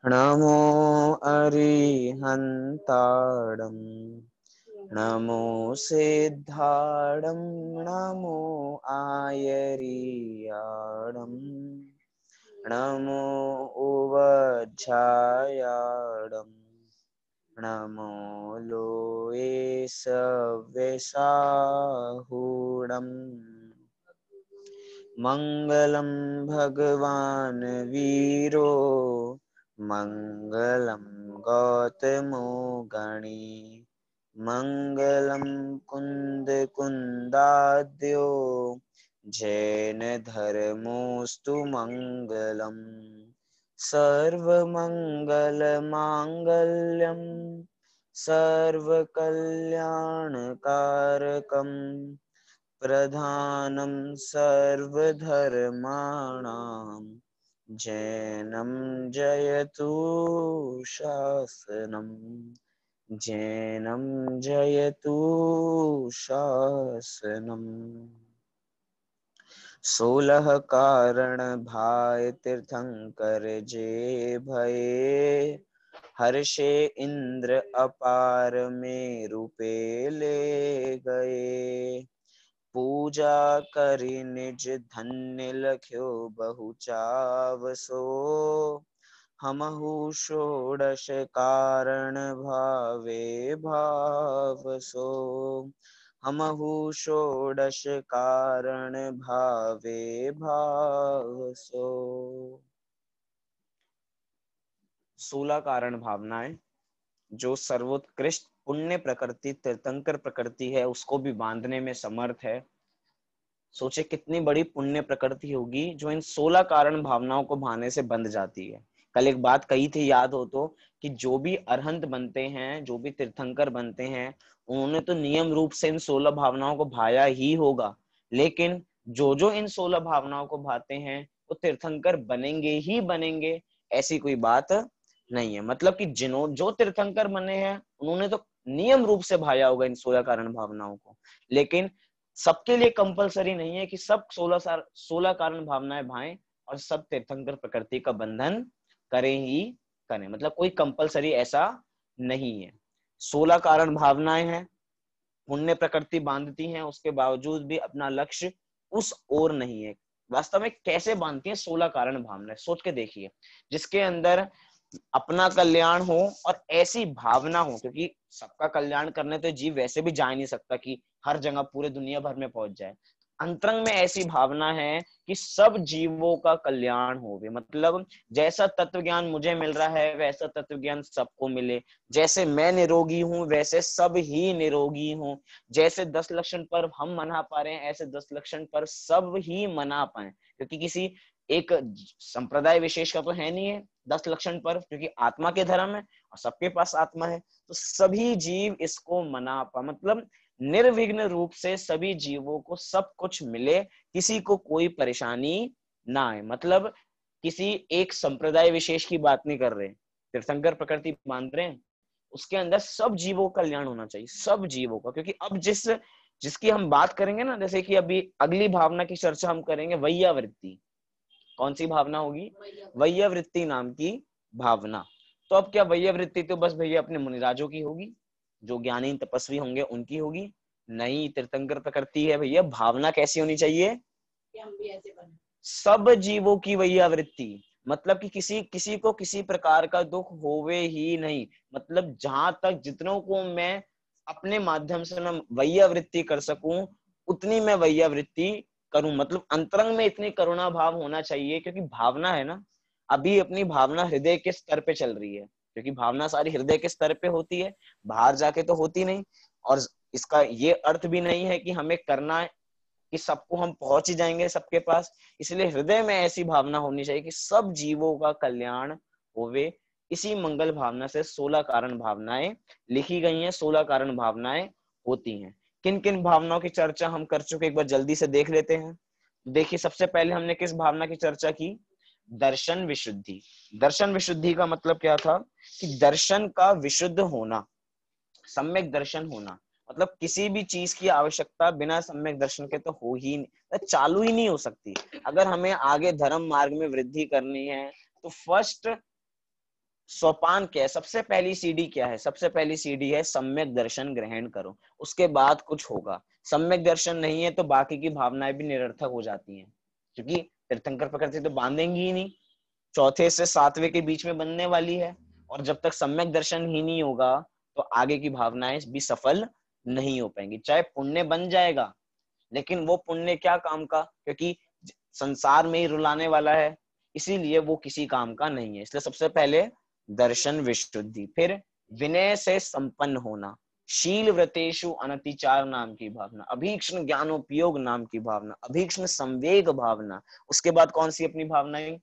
नमो अरिहन्ताणं नमो सिद्धाणं नमो आयर्याणं नमो उवज्झायाणं नमो लोये सव्यसाहुणम् मंगलम भगवान वीरो मंगलम गौतमो गणी मंगलम कुंद कुंदाद्यो जैन धर्मोस्तु मंगलम सर्वमंगल मांगल्यम सर्वकल्याणकारकम प्रधानं सर्वधर्माणां जैनं जयतु शासनम् जैनं जयतु शासनम् 16 कारण भाय तीर्थंकर जे भये हर्षे इंद्र अपार में रूपे ले गए पूजा करी निज धन्य लख्यो बहु चावसो हमहु षोडश कारण भावे भावसो हमहु षोडश कारण भावे भावसो 16 कारण भावनाएं जो सर्वोत्कृष्ट पुण्य प्रकृति तीर्थंकर प्रकृति है उसको भी बांधने में समर्थ है। सोचे कितनी बड़ी पुण्य प्रकृति होगी जो इन 16 कारण भावनाओं को भाने से बंध जाती है। कल एक बात कही थी, याद हो तो, कि जो भी अरहंत बनते हैं, जो भी तीर्थंकर बनते हैं, उन्होंने तो नियम रूप से इन 16 भावनाओं को भाया ही होगा, लेकिन जो जो इन 16 भावनाओं को भाते हैं वो तीर्थंकर बनेंगे ही बनेंगे, ऐसी कोई बात नहीं है। मतलब कि जो तीर्थंकर बने हैं उन्होंने तो नियम रूप से भाया होगा इन 16 कारण भावनाओं को, लेकिन सबके लिए कंपलसरी नहीं है कि सब 16 कारण भावनाएं भाएं और सब तीर्थंकर प्रकृति का बंधन करें ही करें। मतलब कोई कंपलसरी ऐसा नहीं है। 16 कारण भावनाएं हैं, पुण्य प्रकृति बांधती हैं, उसके बावजूद भी अपना लक्ष्य उस ओर नहीं है। वास्तव में कैसे बांधती हैं 16 कारण भावनाएं, सोच के देखिए। जिसके अंदर अपना कल्याण हो और ऐसी भावना हो, क्योंकि सबका कल्याण करने तो जीव वैसे भी जा नहीं सकता कि हर जगह पूरे दुनिया भर में पहुंच जाए। अंतरंग में ऐसी भावना है कि सब जीवों का कल्याण हो। मतलब जैसा तत्व ज्ञान मुझे मिल रहा है वैसा तत्व ज्ञान सबको मिले, जैसे मैं निरोगी हूं वैसे सब ही निरोगी हों, जैसे 10 लक्षण पर हम मना पा रहे हैं ऐसे 10 लक्षण पर सब ही मना पाए, क्योंकि किसी एक संप्रदाय विशेष का तो है नहीं है 10 लक्षण पर, क्योंकि आत्मा के धर्म है और सबके पास आत्मा है, तो सभी जीव इसको मना पा, मतलब निर्विघ्न रूप से सभी जीवों को सब कुछ मिले, किसी को कोई परेशानी ना आए। मतलब किसी एक संप्रदाय विशेष की बात नहीं कर रहे, तीर्थंकर प्रकृति मान रहे हैं, उसके अंदर सब जीवों का कल्याण होना चाहिए, सब जीवों का। क्योंकि अब जिसकी हम बात करेंगे ना, जैसे कि अभी अगली भावना की चर्चा हम करेंगे वैयावृत्ति। कौन सी भावना होगी? वैयावृत्ति नाम की भावना। तो अब क्या वैयावृत्ति तो बस भैया अपने मुनिराजों की होगी, जो ज्ञानी तपस्वी होंगे उनकी होगी? नहीं, तीर्थंकर प्रकृति है भैया। भावना कैसी होनी चाहिए कि हम भी ऐसे बने, सब जीवों की वैयावृत्ति। मतलब कि किसी को किसी प्रकार का दुख होवे ही नहीं। मतलब जहां तक जितनों को मैं अपने माध्यम से मैं वैयावृत्ति कर सकूं उतनी मैं वैयावृत्ति करूं। मतलब अंतरंग में इतनी करुणा भाव होना चाहिए, क्योंकि भावना है ना, अभी अपनी भावना हृदय के स्तर पे चल रही है, क्योंकि भावना सारी हृदय के स्तर पे होती है, बाहर जाके तो होती नहीं। और इसका ये अर्थ भी नहीं है कि हमें करना है कि सबको हम पहुंच ही जाएंगे सबके पास। इसलिए हृदय में ऐसी भावना होनी चाहिए कि सब जीवों का कल्याण होवे। इसी मंगल भावना से 16 कारण भावनाएं लिखी गई हैं, 16 कारण भावनाएं होती हैं। किन किन भावनाओं की चर्चा हम कर चुके, एक बार जल्दी से देख लेते हैं। देखिए, सबसे पहले हमने किस भावना की चर्चा की? दर्शन विशुद्धि। दर्शन विशुद्धि का मतलब क्या था? कि दर्शन का विशुद्ध होना, सम्यक दर्शन होना। मतलब किसी भी चीज की आवश्यकता बिना सम्यक दर्शन के तो हो ही नहीं, चालू ही नहीं हो सकती। अगर हमें आगे धर्म मार्ग में वृद्धि करनी है तो फर्स्ट सोपान क्या है, सबसे पहली सीढ़ी क्या है? सबसे पहली सीढ़ी है सम्यक दर्शन ग्रहण करो, उसके बाद कुछ होगा। सम्यक दर्शन नहीं है तो बाकी की भावनाएं भी निरर्थक हो जाती हैं, क्योंकि तीर्थंकर प्रकृति तो बांधेंगी ही नहीं, चौथे से सातवें के बीच में बनने वाली है, और जब तक सम्यक दर्शन ही नहीं होगा तो आगे की भावनाएं भी सफल नहीं हो पाएंगी। चाहे पुण्य बन जाएगा, लेकिन वो पुण्य क्या काम का, क्योंकि संसार में ही रुलाने वाला है, इसीलिए वो किसी काम का नहीं है। इसलिए सबसे पहले दर्शन विशुद्धि, फिर विनय से संपन्न होना, शील व्रतेषु अनतिचार नाम की भावना, अभीक्ष्ण ज्ञानोपयोग नाम की भावना, अभीक्ष्ण संवेग भावना। उसके बाद कौन सी अपनी भावनाएं?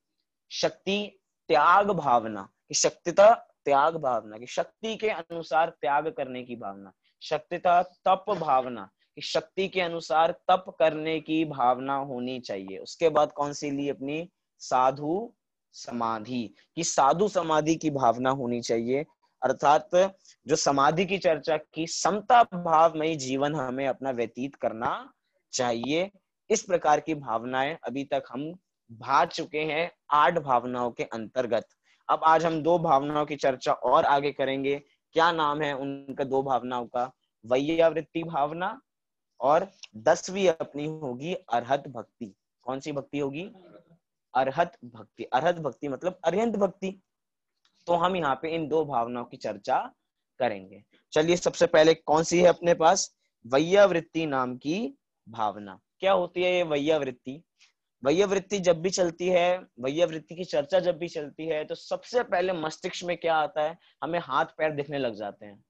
शक्ति त्याग भावना, कि शक्तिता त्याग भावना, कि शक्ति के अनुसार त्याग करने की भावना, शक्तिता तप भावना, कि शक्ति के अनुसार तप करने की भावना होनी चाहिए। उसके बाद कौन सी ली अपनी? साधु समाधि, कि साधु समाधि की भावना होनी चाहिए, अर्थात जो समाधि की चर्चा की, समता भावमयी जीवन हमें अपना व्यतीत करना चाहिए। इस प्रकार की भावनाएं अभी तक हम भाग चुके हैं 8 भावनाओं के अंतर्गत। अब आज हम 2 भावनाओं की चर्चा और आगे करेंगे। क्या नाम है उनका 2 भावनाओं का? वैयावृत्ति भावना, और 10वीं अपनी होगी अरहत भक्ति। कौन सी भक्ति होगी? अरहत भक्ति। अरहत भक्ति मतलब अरिहंत भक्ति। तो हम यहाँ पे इन 2 भावनाओं की चर्चा करेंगे। चलिए, सबसे पहले कौन सी है अपने पास? वैयावृत्ति नाम की भावना। क्या होती है ये वैयावृत्ति? वैयावृत्ति जब भी चलती है, वैयावृत्ति की चर्चा जब भी चलती है, तो सबसे पहले मस्तिष्क में क्या आता है? हमें हाथ पैर दिखने लग जाते हैं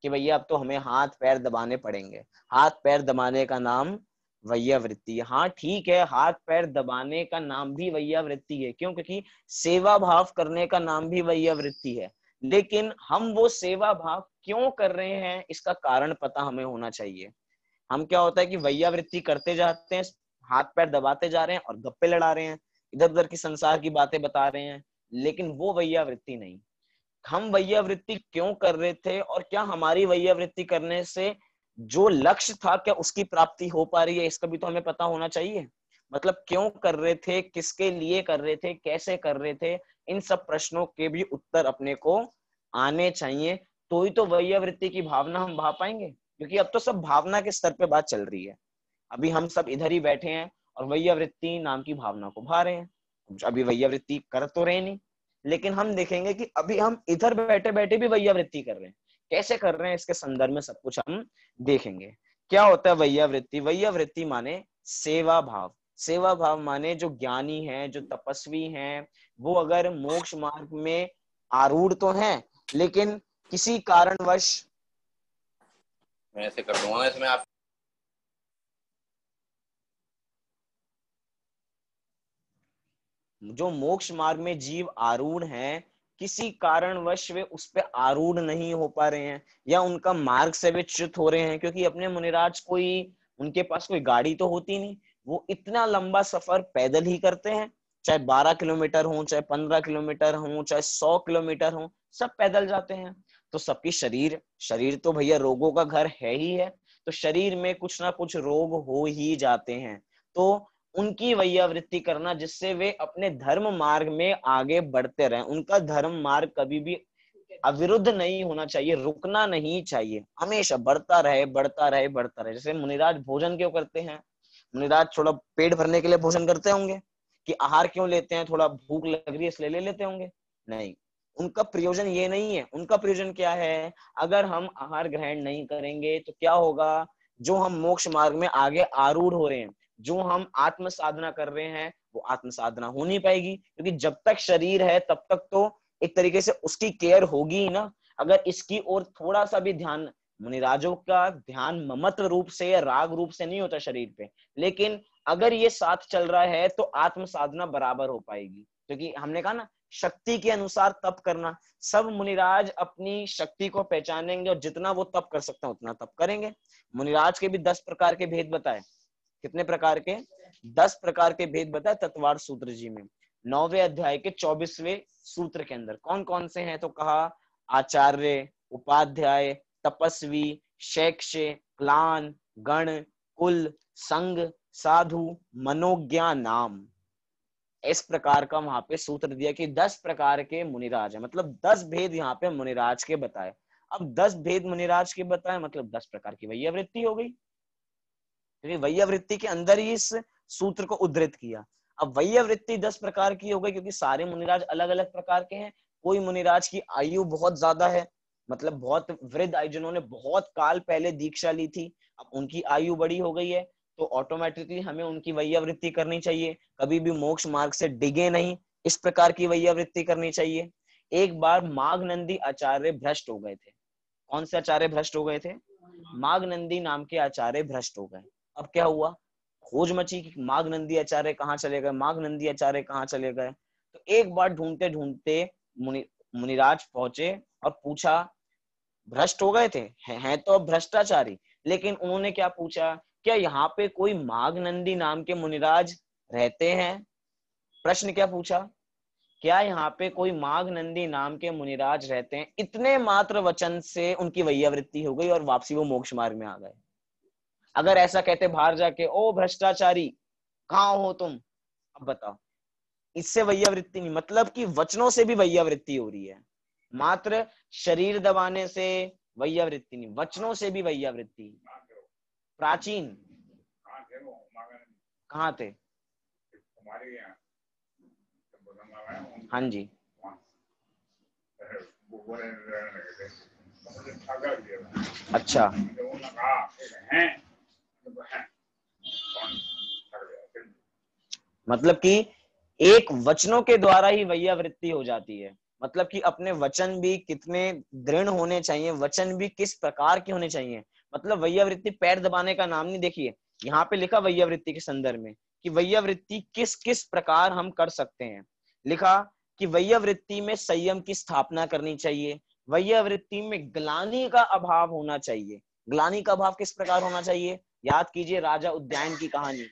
कि भैया अब तो हमें हाथ पैर दबाने पड़ेंगे। हाथ पैर दबाने का नाम वैयावृत्ति। हाँ ठीक है, हाथ पैर दबाने का नाम भी वैयावृत्ति है। क्यों? क्योंकि सेवा भाव करने का नाम भी वैयावृत्ति है। लेकिन हम वो सेवा भाव क्यों कर रहे हैं, इसका कारण पता हमें होना चाहिए। हम क्या होता है कि वैयावृत्ति करते जाते हैं, हाथ पैर दबाते जा रहे हैं और गप्पे लड़ा रहे हैं, इधर उधर की संसार की बातें बता रहे हैं, लेकिन वो वैयावृत्ति नहीं। हम वैयावृत्ति क्यों कर रहे थे, और क्या हमारी वैयावृत्ति करने से जो लक्ष्य था क्या उसकी प्राप्ति हो पा रही है, इसका भी तो हमें पता होना चाहिए। मतलब क्यों कर रहे थे, किसके लिए कर रहे थे, कैसे कर रहे थे, इन सब प्रश्नों के भी उत्तर अपने को आने चाहिए। तो ही तो वैयावृत्ति की भावना हम भा पाएंगे, क्योंकि अब तो सब भावना के स्तर पे बात चल रही है। अभी हम सब इधर ही बैठे हैं और वैयावृत्ति नाम की भावना को भा रहे हैं। अभी वैयावृत्ति कर तो रहे नहीं, लेकिन हम देखेंगे कि अभी हम इधर बैठे बैठे भी वैयावृत्ति कर रहे हैं। कैसे कर रहे हैं, इसके संदर्भ में सब कुछ हम देखेंगे। क्या होता है वैयावृत्ति? वैयावृत्ति माने सेवा भाव। सेवा भाव माने जो ज्ञानी है, जो तपस्वी हैं, वो अगर मोक्ष मार्ग में आरूढ़ तो हैं, लेकिन किसी कारणवश, मैं ऐसे कर दूंगा इसमें आप, जो मोक्ष मार्ग में जीव आरूढ़ हैं, किसी कारणवश वे उस पे आरूढ़ नहीं हो पा रहे हैं, या उनका मार्ग से वे च्युत हो रहे हैं, क्योंकि अपने मुनिराज कोई, उनके पास कोई गाड़ी तो होती नहीं, वो इतना लंबा सफर पैदल ही करते हैं। चाहे 12 किलोमीटर हो, चाहे 15 किलोमीटर हो, चाहे 100 किलोमीटर हो, सब पैदल जाते हैं। तो सबकी शरीर शरीर तो भैया रोगों का घर है ही है, तो शरीर में कुछ ना कुछ रोग हो ही जाते हैं। तो उनकी वैयावृत्ति करना, जिससे वे अपने धर्म मार्ग में आगे बढ़ते रहें। उनका धर्म मार्ग कभी भी अविरुद्ध नहीं होना चाहिए, रुकना नहीं चाहिए, हमेशा बढ़ता रहे, बढ़ता रहे, बढ़ता रहे। जैसे मुनिराज भोजन क्यों करते हैं? मुनिराज थोड़ा पेट भरने के लिए भोजन करते होंगे, कि आहार क्यों लेते हैं? थोड़ा भूख लग रही है इसलिए ले लेते होंगे? नहीं, उनका प्रयोजन ये नहीं है। उनका प्रयोजन क्या है? अगर हम आहार ग्रहण नहीं करेंगे तो क्या होगा? जो हम मोक्ष मार्ग में आगे आरूढ़ हो रहे हैं, जो हम आत्म साधना कर रहे हैं, वो आत्म साधना हो नहीं पाएगी, क्योंकि जब तक शरीर है तब तक तो एक तरीके से उसकी केयर होगी ही ना। अगर इसकी ओर थोड़ा सा भी ध्यान, मुनिराजों का ध्यान ममत्व रूप से या राग रूप से नहीं होता शरीर पे, लेकिन अगर ये साथ चल रहा है तो आत्म साधना बराबर हो पाएगी। क्योंकि हमने कहा ना, शक्ति के अनुसार तप करना। सब मुनिराज अपनी शक्ति को पहचानेंगे और जितना वो तप कर सकते हैं उतना तप करेंगे। मुनिराज के भी 10 प्रकार के भेद बताए। कितने प्रकार के? 10 प्रकार के भेद बताए तत्वार सूत्र जी में, 9वें अध्याय के 24वें सूत्र के अंदर। कौन कौन से हैं? तो कहा आचार्य, उपाध्याय, तपस्वी, शैक्ष्य, क्लान, गण, कुल, संग, साधु, मनोज्ञा नाम। इस प्रकार का वहां पे सूत्र दिया कि 10 प्रकार के मुनिराज है, मतलब 10 भेद यहाँ पे मुनिराज के बताए। अब 10 भेद मुनिराज के बताए मतलब 10 प्रकार की वैयावृत्ति हो गई, क्योंकि वैयावृत्ति के अंदर ही इस सूत्र को उद्धृत किया। अब वैयावृत्ति 10 प्रकार की हो गई क्योंकि सारे मुनिराज अलग अलग प्रकार के हैं। कोई मुनिराज की आयु बहुत ज्यादा है, मतलब बहुत वृद्ध आयु, जिन्होंने बहुत काल पहले दीक्षा ली थी, अब उनकी आयु बड़ी हो गई है, तो ऑटोमेटिकली हमें उनकी वैयावृत्ति करनी चाहिए। कभी भी मोक्ष मार्ग से डिगे नहीं, इस प्रकार की वैयावृत्ति करनी चाहिए। एक बार माघनंदी आचार्य भ्रष्ट हो गए थे। कौन से आचार्य भ्रष्ट हो गए थे? माघनंदी नाम के आचार्य भ्रष्ट हो गए। अब क्या हुआ? खोज मची कि माघनंदी आचार्य कहाँ चले गए, माघनंदी आचार्य कहाँ चले गए। तो एक बार ढूंढते ढूंढते मुनिराज पहुंचे और पूछा, भ्रष्ट हो गए थे, हैं तो अब भ्रष्टाचारी, लेकिन उन्होंने क्या पूछा, क्या यहाँ पे कोई माघनंदी नाम के मुनिराज रहते हैं? प्रश्न क्या पूछा, क्या यहाँ पे कोई माघनंदी नाम के मुनिराज रहते हैं? इतने मात्र वचन से उनकी वैयावृत्ति हो गई और वापसी वो मोक्ष मार्ग में आ गए। अगर ऐसा कहते बाहर जाके, ओ भ्रष्टाचारी कहाँ हो तुम, अब बताओ, इससे वैयावृत्ति नहीं, मतलब कि वचनों से भी वैयावृत्ति हो रही है, मात्र शरीर दबाने से वैयावृत्ति नहीं, वचनों से भी वैयावृत्ति। प्राचीन कहाँ थे? हाँ जी, अच्छा, मतलब कि एक वचनों के द्वारा ही वैयावृत्ति हो जाती है, मतलब कि अपने वचन भी कितने दृढ़ होने चाहिए, वचन भी किस प्रकार के होने चाहिए। मतलब वैयावृत्ति पैर दबाने का नाम नहीं। देखिए यहाँ पे लिखा वैयावृत्ति के संदर्भ में कि वैयावृत्ति किस किस प्रकार हम कर सकते हैं। लिखा कि वैयावृत्ति में संयम की स्थापना करनी चाहिए, वैयावृत्ति में ग्लानि का अभाव होना चाहिए। ग्लानि का अभाव किस प्रकार होना चाहिए? याद कीजिए राजा उद्यान की कहानी,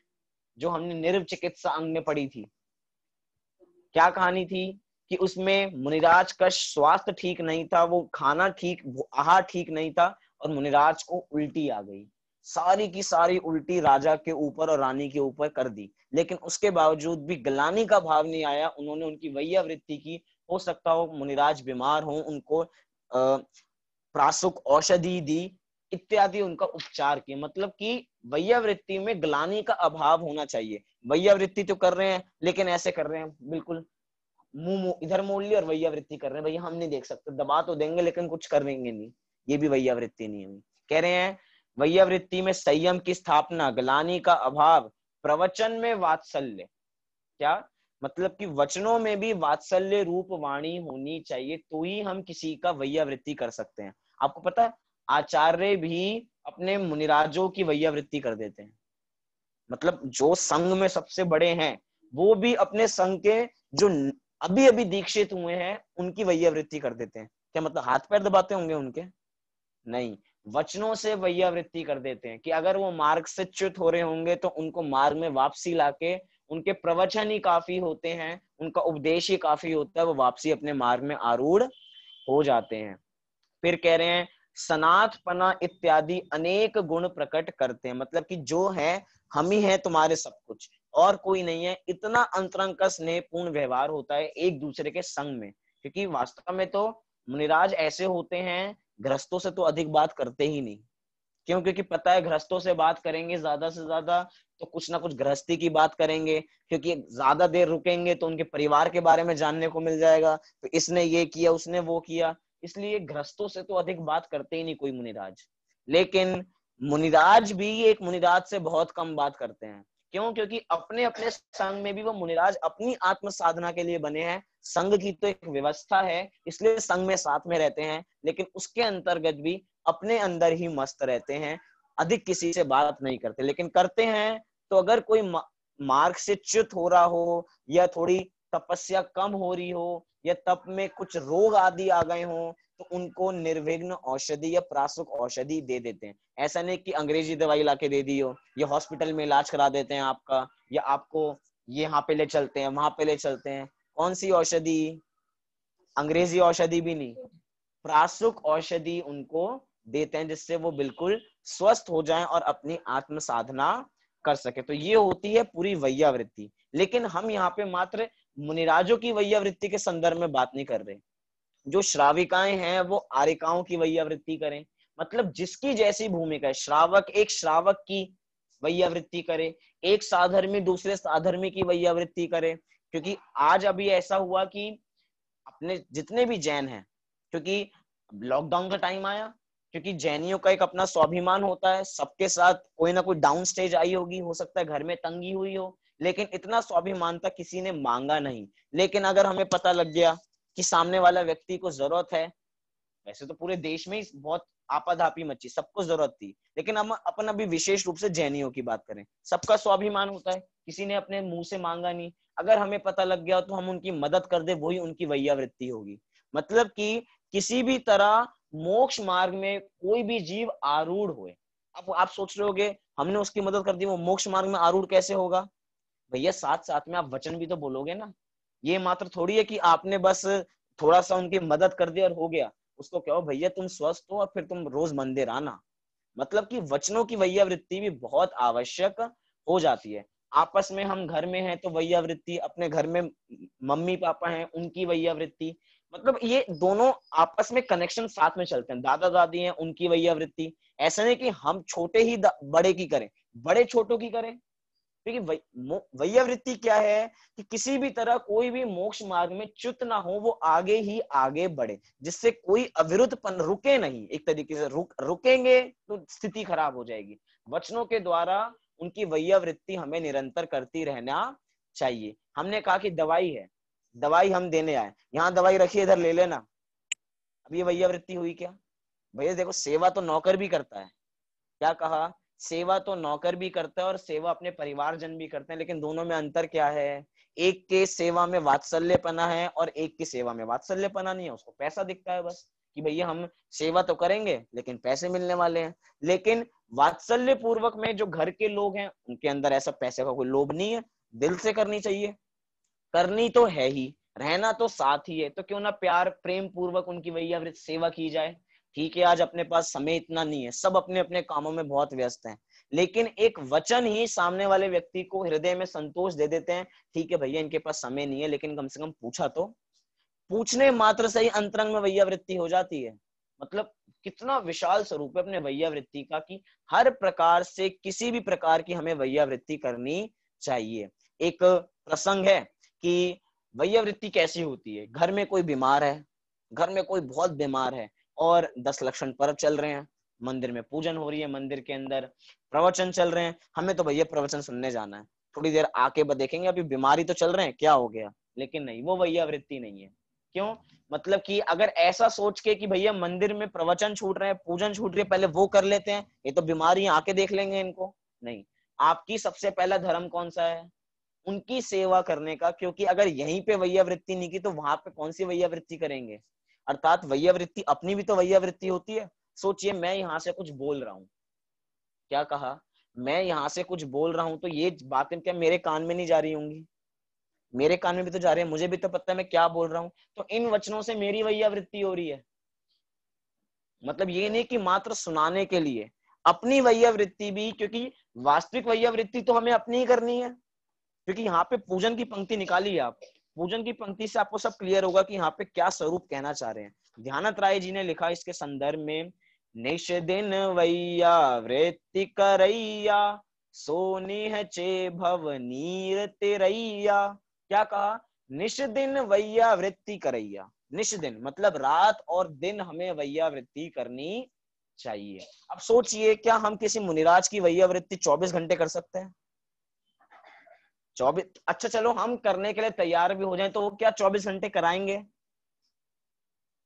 जो हमने निर्व चिकित्सा अंग में पढ़ी थी। क्या कहानी थी कि उसमें मुनिराज का स्वास्थ्य ठीक नहीं था, वो खाना ठीक, आहार ठीक नहीं था, और मुनिराज को उल्टी आ गई। सारी की सारी उल्टी राजा के ऊपर और रानी के ऊपर कर दी, लेकिन उसके बावजूद भी ग्लानि का भाव नहीं आया। उन्होंने उनकी वैयावृत्ति की। हो सकता हो मुनिराज बीमार हो, उनको प्रासुक औषधि दी इत्यादि, उनका उपचार किया। मतलब कि वैयावृत्ति में ग्लानि का अभाव होना चाहिए। वैयावृत्ति तो कर रहे हैं लेकिन ऐसे कर रहे हैं, बिल्कुल मुंह इधर मोड़ लिया और वैयावृत्ति कर रहे हैं। भैया हम नहीं देख सकते, दबा तो देंगे लेकिन कुछ करेंगे नहीं, ये भी वैयावृत्ति नहीं है। कह रहे हैं वैयावृत्ति में संयम की स्थापना, ग्लानि का अभाव, प्रवचन में वात्सल्य। क्या मतलब कि वचनों में भी वात्सल्य रूप वाणी होनी चाहिए, तो ही हम किसी का वैयावृत्ति कर सकते हैं। आपको पता है आचार्य भी अपने मुनिराजों की वैयावृत्ति कर देते हैं। मतलब जो संघ में सबसे बड़े हैं वो भी अपने संघ के जो अभी अभी दीक्षित हुए हैं उनकी वैयावृत्ति कर देते हैं। क्या मतलब हाथ पैर दबाते होंगे उनके? नहीं, वचनों से वैयावृत्ति कर देते हैं कि अगर वो मार्ग से च्युत हो रहे होंगे तो उनको मार्ग में वापसी लाके, उनके प्रवचन ही काफी होते हैं, उनका उपदेश ही काफी होता है, वो वापसी अपने मार्ग में आरूढ़ हो जाते हैं। फिर कह रहे हैं सनाथपना इत्यादि अनेक गुण प्रकट करते हैं। मतलब कि जो है हम ही है तुम्हारे सब कुछ, और कोई नहीं है। इतना अंतरंग का स्नेहपूर्ण व्यवहार होता है एक दूसरे के संग में, क्योंकि वास्तव में तो मुनिराज ऐसे होते हैं, गृहस्थों से तो अधिक बात करते ही नहीं। क्यों? क्योंकि पता है गृहस्थों से बात करेंगे ज्यादा से ज्यादा तो कुछ ना कुछ गृहस्थी की बात करेंगे, क्योंकि ज्यादा देर रुकेंगे तो उनके परिवार के बारे में जानने को मिल जाएगा, तो इसने ये किया, उसने वो किया, इसलिए गृहस्थों से तो अधिक बात करते ही नहीं कोई मुनिराज। लेकिन मुनिराज भी एक मुनिराज से बहुत कम बात करते हैं। क्यों? क्योंकि अपने अपने संघ में भी वो मुनिराज अपनी आत्म साधना के लिए बने हैं। संघ की तो एक व्यवस्था है, इसलिए संघ में साथ में रहते हैं, लेकिन उसके अंतर्गत भी अपने अंदर ही मस्त रहते हैं, अधिक किसी से बात नहीं करते। लेकिन करते हैं तो अगर कोई मार्ग से च्युत हो रहा हो, या थोड़ी तपस्या कम हो रही हो, या तप में कुछ रोग आदि आ गए हो, तो उनको निर्विघ्न औषधि या प्रासुक औषधि दे देते हैं। ऐसा नहीं कि अंग्रेजी दवाई लाके दे दी हो, या हॉस्पिटल में इलाज करा देते हैं आपका, या आपको ये यहाँ पे ले चलते हैं, वहां पे ले चलते हैं। कौन सी औषधि? अंग्रेजी औषधि भी नहीं, प्रासुक औषधि उनको देते हैं, जिससे वो बिल्कुल स्वस्थ हो जाएं और अपनी आत्म साधना कर सके। तो ये होती है पूरी वैयावृत्ति। लेकिन हम यहाँ पे मात्र मुनिराजों की वैयावृत्ति के संदर्भ में बात नहीं कर रहे। जो श्राविकाएं हैं वो आर्यिकाओं की वैयावृत्ति करें, मतलब जिसकी जैसी भूमिका है। श्रावक एक श्रावक की वैयावृत्ति करे, एक साधर्मी दूसरे साधर्मी की वैयावृत्ति करे। क्योंकि आज अभी ऐसा हुआ कि अपने जितने भी जैन हैं, क्योंकि लॉकडाउन का टाइम आया, क्योंकि जैनियों का एक अपना स्वाभिमान होता है, सबके साथ कोई ना कोई डाउन स्टेज आई होगी, हो सकता है घर में तंगी हुई हो, लेकिन इतना स्वाभिमान था किसी ने मांगा नहीं। लेकिन अगर हमें पता लग गया कि सामने वाला व्यक्ति को जरूरत है, वैसे तो पूरे देश में ही बहुत आपाधापी मची, सबको जरूरत थी, लेकिन हम अपन अभी विशेष रूप से जैनियों की बात करें, सबका स्वाभिमान होता है, किसी ने अपने मुंह से मांगा नहीं, अगर हमें पता लग गया तो हम उनकी मदद कर दे, वही उनकी वैयावृत्ति होगी। मतलब कि किसी भी तरह मोक्ष मार्ग में कोई भी जीव आरूढ़ हुए, अब आप सोच रहे होगे हमने उसकी मदद कर दी, वो मोक्ष मार्ग में आरूढ़ कैसे होगा? भैया साथ साथ में आप वचन भी तो बोलोगे ना। ये मात्र थोड़ी है कि आपने बस थोड़ा सा उनकी मदद कर दी और हो गया। उसको कहो भैया तुम स्वस्थ हो और फिर तुम रोज मंदिर आना। मतलब कि वचनों की वैयावृत्ति भी बहुत आवश्यक हो जाती है। आपस में हम घर में हैं तो वैयावृत्ति, अपने घर में मम्मी पापा हैं उनकी वैयावृत्ति, मतलब ये दोनों आपस में कनेक्शन साथ में चलते हैं। दादा दादी हैं उनकी वैयावृत्ति, ऐसा नहीं कि हम छोटे ही बड़े की करें, बड़े छोटों की करें। क्योंकि वैयावृत्ति क्या है कि किसी भी तरह कोई भी मोक्ष मार्ग में च्युत ना हो, वो आगे ही आगे बढ़े, जिससे कोई अविरुद्धपन रुके नहीं। एक तरीके से रुकेंगे तो स्थिति खराब हो जाएगी। वचनों के द्वारा उनकी वैयावृत्ति हमें निरंतर करती रहना चाहिए। हमने कहा कि दवाई है, दवाई हम देने आए, यहाँ दवाई रखिए इधर ले लेना, अब ये वैयावृत्ति हुई क्या? भैया देखो सेवा तो नौकर भी करता है, क्या कहा? सेवा तो नौकर भी करता है और सेवा अपने परिवारजन भी करते हैं, लेकिन दोनों में अंतर क्या है? एक के सेवा में वात्सल्यपना है और एक की सेवा में वात्सल्यपना नहीं है, उसको पैसा दिखता है बस कि भैया हम सेवा तो करेंगे लेकिन पैसे मिलने वाले हैं। लेकिन वात्सल्य पूर्वक में जो घर के लोग हैं उनके अंदर ऐसा पैसे का कोई लोभ नहीं है, दिल से करनी चाहिए, करनी तो है ही, रहना तो साथ ही है, तो क्यों ना प्यार प्रेम पूर्वक उनकी वैयावृत्ति सेवा की जाए। ठीक है आज अपने पास समय इतना नहीं है, सब अपने अपने कामों में बहुत व्यस्त हैं, लेकिन एक वचन ही सामने वाले व्यक्ति को हृदय में संतोष दे देते हैं। ठीक है भैया इनके पास समय नहीं है, लेकिन कम से कम पूछा तो, पूछने मात्र से ही अंतरंग में वैयावृत्ति हो जाती है। मतलब कितना विशाल स्वरूप है अपने वैयावृत्ति का कि हर प्रकार से किसी भी प्रकार की हमें वैयावृत्ति करनी चाहिए। एक प्रसंग है कि वैयावृत्ति कैसी होती है। घर में कोई बीमार है, घर में कोई बहुत बीमार है और 10 लक्षण पर्व चल रहे हैं, मंदिर में पूजन हो रही है, मंदिर के अंदर प्रवचन चल रहे हैं, हमें तो भैया प्रवचन सुनने जाना है, थोड़ी देर आके देखेंगे अभी बीमारी तो चल रहे हैं क्या हो गया। लेकिन नहीं, वो वैयावृत्ति नहीं है। क्यों? मतलब कि अगर ऐसा सोच के कि भैया मंदिर में प्रवचन छूट रहे हैं, पूजन छूट रही है, पहले वो कर लेते हैं, ये तो बीमारी आके देख लेंगे इनको, नहीं। आपकी सबसे पहला धर्म कौन सा है? उनकी सेवा करने का, क्योंकि अगर यहीं पे वैयावृत्ति नहीं की तो वहां पे कौन सी वैयावृत्ति करेंगे? अर्थात वैयावृत्ति अपनी भी तो वैयावृत्ति होती है। सोचिए मैं यहाँ से कुछ बोल रहा हूँ, क्या कहा? मैं यहाँ से कुछ बोल रहा हूँ तो ये बातें क्या मेरे कान में नहीं जा रही होंगी? मेरे कान में भी तो जा रही है, मुझे भी तो पता है मैं क्या बोल रहा हूँ, तो इन वचनों से मेरी वैयावृत्ति हो रही है। मतलब ये नहीं कि मात्र सुनाने के लिए, अपनी वैयावृत्ति भी, क्योंकि वास्तविक वैयावृत्ति तो हमें अपनी ही करनी है। क्योंकि यहाँ पे पूजन की पंक्ति निकाली है आप, पूजन की पंक्ति से आपको सब क्लियर होगा कि यहाँ पे क्या स्वरूप कहना चाह रहे हैं। ध्यानत राय जी ने लिखा इसके संदर्भ में, निश दिन वैयावृत्ति करैया, सोनिह चे भव नीर तेरैया। क्या कहा? निश दिन वैयावृत्ति करैया, निश दिन मतलब रात और दिन हमें वैयावृत्ति करनी चाहिए। अब सोचिए क्या हम किसी मुनिराज की वैयावृत्ति 24 घंटे कर सकते हैं? 24? अच्छा चलो हम करने के लिए तैयार भी हो जाएं तो वो क्या 24 घंटे कराएंगे?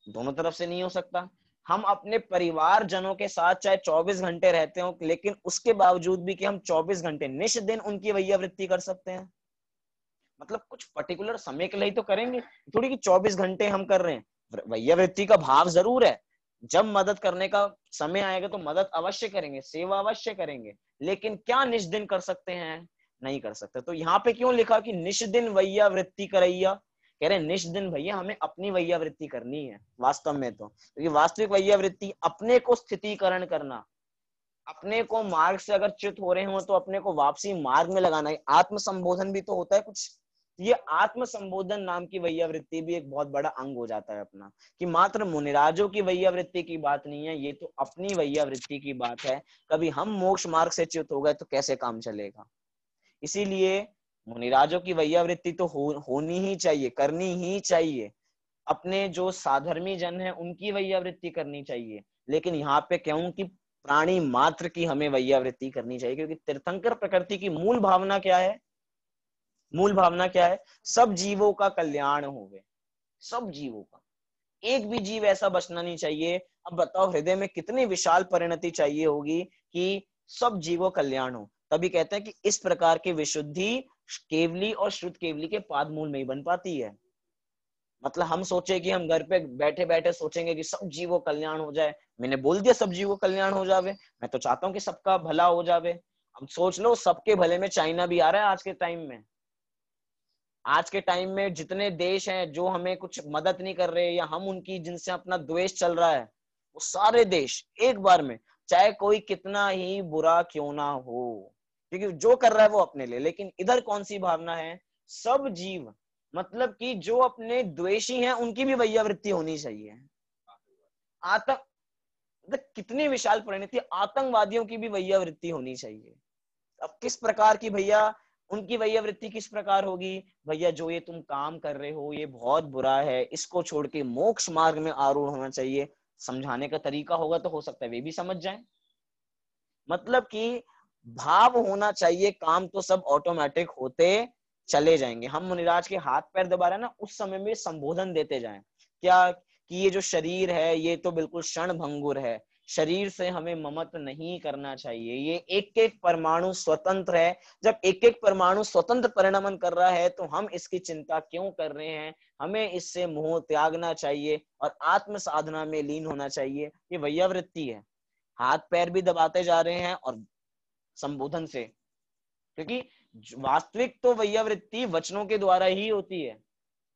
दोनों तरफ से नहीं हो सकता। हम अपने परिवार जनों के साथ चाहे 24 घंटे रहते हो, लेकिन उसके बावजूद भी कि हम 24 घंटे निश दिन उनकी वैयावृत्ति कर सकते हैं। मतलब कुछ पर्टिकुलर समय के लिए तो करेंगे, थोड़ी कि 24 घंटे हम कर रहे हैं। वैयावृत्ति का भाव जरूर है, जब मदद करने का समय आएगा तो मदद अवश्य करेंगे, सेवा अवश्य करेंगे, लेकिन क्या निश दिन कर सकते हैं? नहीं कर सकते। तो यहाँ पे क्यों लिखा कि निश दिन वैयावृत्ति करैया? कह रहे निश दिन भैया हमें अपनी वैयावृत्ति करनी है वास्तव में, तो क्योंकि वास्तविक वैयावृत्ति अपने को स्थितिकरण करना, अपने को मार्ग से अगर च्युत हो रहे हो तो अपने को वापसी मार्ग में लगाना है। आत्म संबोधन भी तो होता है कुछ। ये आत्म संबोधन नाम की वैयावृत्ति भी एक बहुत बड़ा अंग हो जाता है अपना, कि मात्र मुनिराजों की वैयावृत्ति की बात नहीं है, ये तो अपनी वैयावृत्ति की बात है। कभी हम मोक्ष मार्ग से च्युत हो गए तो कैसे काम चलेगा। इसीलिए मुनिराजों की वैयावृत्ति तो होनी ही चाहिए, करनी ही चाहिए। अपने जो साधर्मी जन है उनकी वैयावृत्ति करनी चाहिए, लेकिन यहाँ पे कहूं कि प्राणी मात्र की हमें वैयावृत्ति करनी चाहिए, क्योंकि तीर्थंकर प्रकृति की मूल भावना क्या है? मूल भावना क्या है? सब जीवों का कल्याण होवे, सब जीवों का, एक भी जीव ऐसा बचना नहीं चाहिए। अब बताओ हृदय में कितनी विशाल परिणति चाहिए होगी कि सब जीवों कल्याण हो। तभी कहते हैं कि इस प्रकार की विशुद्धि केवली और शुद्ध केवली के पाद मूल में ही बन पाती है। मतलब हम सोचे कि हम घर पे बैठे बैठे सोचेंगे कि सब जीवों कल्याण हो जाए, मैंने बोल दिया सब जीवों कल्याण हो जावे, मैं तो चाहता हूँ कि सबका भला हो जावे। अब सोच लो सबके भले में चाइना भी आ रहा है आज के टाइम में। आज के टाइम में जितने देश हैं जो हमें कुछ मदद नहीं कर रहे, या हम उनकी जिनसे अपना द्वेष चल रहा है, वो सारे देश एक बार में, चाहे कोई कितना ही बुरा क्यों ना हो, क्योंकि जो कर रहा है वो अपने लिए। लेकिन इधर कौन सी भावना है? सब जीव, मतलब कि जो अपने द्वेषी हैं उनकी भी वैयावृत्ति होनी चाहिए। आतंक, कितनी विशाल परिणति, आतंकवादियों की भी वैयावृत्ति होनी चाहिए। अब किस प्रकार की भैया उनकी वैयावृत्ति किस प्रकार होगी? भैया जो ये तुम काम कर रहे हो ये बहुत बुरा है, इसको छोड़ के मोक्ष मार्ग में आरूढ़ होना चाहिए। समझाने का तरीका होगा तो हो सकता है वे भी समझ जाएं। मतलब कि भाव होना चाहिए, काम तो सब ऑटोमेटिक होते चले जाएंगे। हम मुनिराज के हाथ पैर दबा रहे हैं ना, उस समय में संबोधन देते जाएं क्या, कि ये जो शरीर है ये तो बिल्कुल क्षण भंगुर है, शरीर से हमें ममत्व नहीं करना चाहिए, ये एक एक परमाणु स्वतंत्र है। जब एक एक परमाणु स्वतंत्र परिणमन कर रहा है तो हम इसकी चिंता क्यों कर रहे हैं? हमें इससे मोह त्यागना चाहिए और आत्म साधना में लीन होना चाहिए। ये वैयावृत्ति है। हाथ पैर भी दबाते जा रहे हैं और संबोधन से, क्योंकि वास्तविक तो वैयावृत्ति वचनों के द्वारा ही होती है।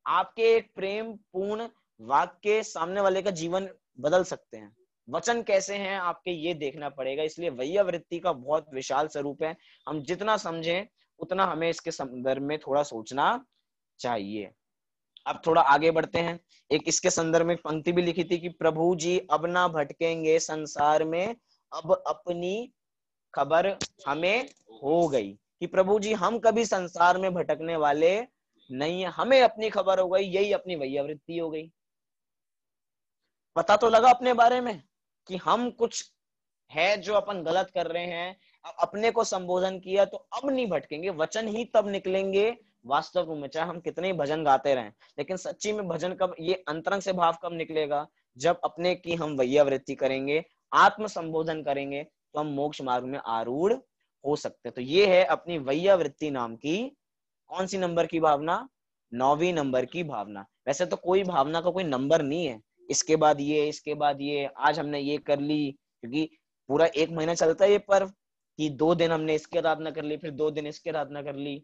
आपके एक प्रेम पूर्ण वाक्य सामने वाले का जीवन बदल सकते हैं, वचन कैसे हैं आपके ये देखना पड़ेगा। इसलिए वैयावृत्ति का बहुत विशाल स्वरूप है। हम जितना समझें उतना हमें इसके संदर्भ में थोड़ा सोचना चाहिए। अब थोड़ा आगे बढ़ते हैं। एक इसके संदर्भ में पंक्ति भी लिखी थी कि प्रभु जी अब ना भटकेंगे संसार में, अब अपनी खबर हमें हो गई, कि प्रभु जी हम कभी संसार में भटकने वाले नहीं है, हमें अपनी खबर हो गई। यही अपनी वैयावृत्ति हो गई। पता तो लगा अपने बारे में कि हम कुछ है जो अपन गलत कर रहे हैं। अब अपने को संबोधन किया तो अब नहीं भटकेंगे। वचन ही तब निकलेंगे वास्तव में, चाहे हम कितने भजन गाते रहें, लेकिन सच्ची में भजन कब, ये अंतरंग से भाव कब निकलेगा? जब अपने की हम वैयावृत्ति करेंगे, आत्म संबोधन करेंगे, तो हम मोक्ष मार्ग में आरूढ़ हो सकते हैं। तो ये है अपनी वैयावृत्ति नाम की कौन सी नंबर की भावना? 9वीं नंबर की भावना। वैसे तो कोई भावना का कोई नंबर नहीं है, इसके बाद ये, इसके बाद ये, आज हमने ये कर ली, क्योंकि पूरा एक महीना चलता है ये पर्व, कि 2 दिन हमने इसकी आराधना कर ली, फिर 2 दिन इसकी आराधना कर ली।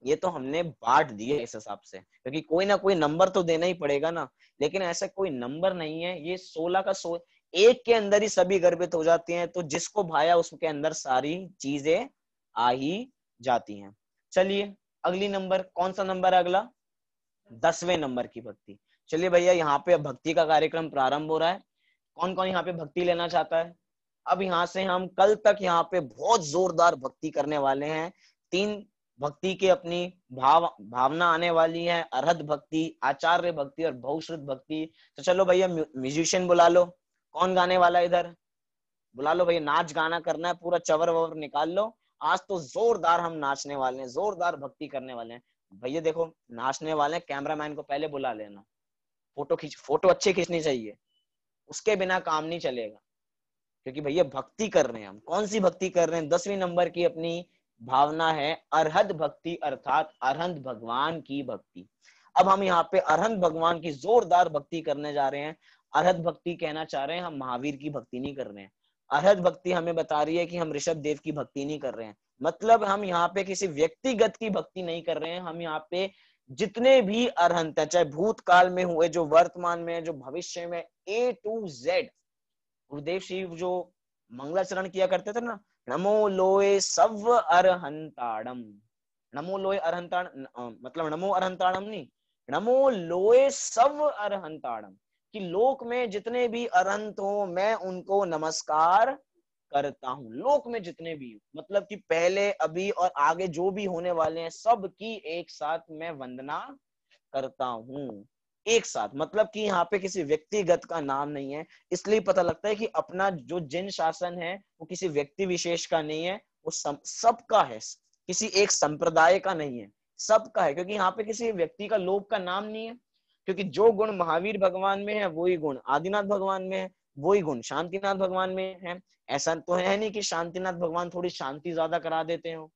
ये तो हमने बांट दिए इस हिसाब से, क्योंकि कोई ना कोई नंबर तो देना ही पड़ेगा ना। लेकिन ऐसा कोई नंबर नहीं है, ये 16 का 16 एक के अंदर ही सभी गर्भित हो जाती हैं। तो जिसको भाया उसके अंदर सारी चीजें आ ही जाती हैं। चलिए अगली नंबर, कौन सा नंबर है अगला? 10वें नंबर की भक्ति। चलिए भैया यहाँ पे भक्ति का कार्यक्रम प्रारंभ हो रहा है। कौन कौन यहाँ पे भक्ति लेना चाहता है? अब यहाँ से हम कल तक यहाँ पे बहुत जोरदार भक्ति करने वाले हैं। 3 भक्ति की अपनी भावना आने वाली है, अरहत भक्ति, आचार्य भक्ति और बहुश्रुत भक्ति। तो चलो भैया म्यूजिशियन बुला लो। कौन गाने वाला है इधर? बुला लो भैया, नाच गाना करना है, पूरा चवर ववर निकाल लो। आज तो जोरदार हम नाचने वाले हैं, जोरदार भक्ति करने वाले हैं। भैया देखो नाचने वाले हैं, कैमरामैन को पहले बुला लेना, फोटो अच्छी खींचनी चाहिए, उसके बिना काम नहीं चलेगा। क्योंकि भैया भक्ति कर रहे हैं हम। कौन सी भक्ति कर रहे हैं? 10वीं नंबर की अपनी भावना है अरहत भक्ति, अर्थात अरहंत भगवान की भक्ति। अब हम यहाँ पे अरहंत भगवान की जोरदार भक्ति करने जा रहे हैं। अरहत भक्ति कहना चाह रहे हैं, हम महावीर की भक्ति नहीं कर रहे हैं। अरहत भक्ति हमें बता रही है कि हम ऋषभ देव की भक्ति नहीं कर रहे हैं। मतलब हम यहाँ पे किसी व्यक्तिगत की भक्ति नहीं कर रहे हैं। हम यहाँ पे जितने भी अरहंत है, चाहे भूतकाल में हुए, जो वर्तमान में, जो भविष्य में, A to Z, गुरुदेव शिव जो मंगलाचरण किया करते थे ना, नमो लोए सव अरहंताड़म। नमो लोए अरहंताड़ मतलब नमो अरहंताड़म नहीं, नमो लोए सव अरहंताड़म, कि लोक में जितने भी अरहंत हो मैं उनको नमस्कार करता हूँ। लोक में जितने भी, मतलब कि पहले, अभी और आगे जो भी होने वाले हैं, सब की एक साथ मैं वंदना करता हूँ। एक साथ, मतलब कि यहाँ पे किसी व्यक्तिगत का नाम नहीं है। इसलिए पता लगता है कि अपना जो जिन शासन है वो किसी व्यक्ति विशेष का नहीं है, वो सबका है, किसी एक संप्रदाय का नहीं है, सबका है। क्योंकि यहाँ पे किसी व्यक्ति का, लोक का नाम नहीं है। क्योंकि जो गुण महावीर भगवान में है वही गुण आदिनाथ भगवान में है, वही गुण शांतिनाथ भगवान में है। ऐसा तो है नहीं कि शांतिनाथ भगवान थोड़ी शांति ज्यादा करा देते हो,